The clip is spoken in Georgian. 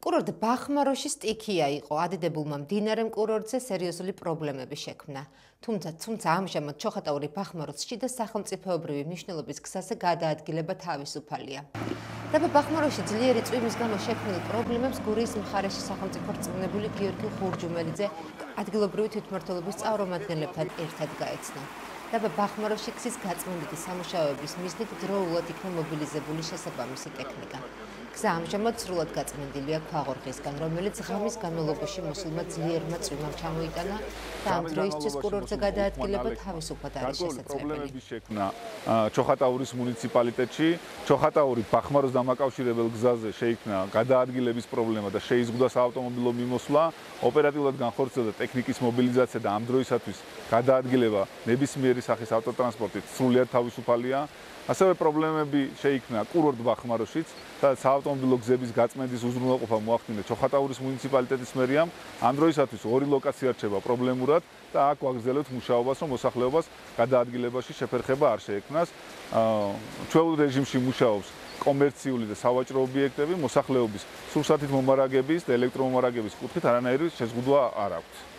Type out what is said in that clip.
კურორტ ბახმაროში სტიქია იყო. ადიდებულმა მდინარე კურორტზე სერიოზული პრობლემები შექმნა. თუმცა ამჟამად ჩოხატაური ბახმაროს შიდა სახელმწიფოებრივი მნიშვნელობის გზაზე გადაადგილება თავისუფალია. დაბა ბახმაროში ძლიერი წვიმის გამო შექმნილ პრობლემებს გურიის მხარეში სახელმწიფო რწმუნებული გიორგი ხურჯუმელიძე ადგილობრივი თვითმმართველობის წარმომადგენლებთან ერთად გაეცნო. დაბა ბახმაროში გზის გაწმენდითი სამუშაოების მიზნით დროულად იქნა მობილიზებული შესაბამისი ტექნიკა. გზა ამჟამად სრულად გაწმენდილია ქვაღორღისგან, რომელიც ღამის განმავლობაში მოსულმა ძლიერმა წვიმამ ჩამოიტანა და ამ დროისთვის კურორტზე გადაადგილება თავისუფლად არის შესაძლებელი. პრობლემები შექმნა ჩოხატაურის მუნიციპალიტეტში, ჩოხატაური ბახმაროს დამაკავშირებელ გზაზე შეიქმნა გადაადგილების პრობლემა და შეიზღუდა საავტომობილო მიმოსვლა, ოპერატიულად განხორციელდა ტექნიკის მობილიზაცია და ამ დროისათვის გადაადგილება ნებისმიერი სახის ავტოტრანსპორტით სრულიად თავისუფალია. ასევე პრობლემები შეიქმნა კურორტ ბახმაროშიც და საავტომობილო გზების გაწმენდის უზრუნველყოფა მოახდინა ჩოხატაურის მუნიციპალიტეტის მერიამ. ამ დროისათვის ორი ლოკაცია რჩება პრობლემურად და აქ ვაგრძელებთ მუშაობას, რომ მოსახლეობას გადაადგილებაში შეფერხება არ შეექმნას. ჩვეულ რეჟიმში მუშაობს კომერციული და სავაჭრო ობიექტები, მოსახლეობის სურსათით მომარაგების და ელექტრომომარაგების კუთხით არანაირი შეზღუდვა არ აქვს.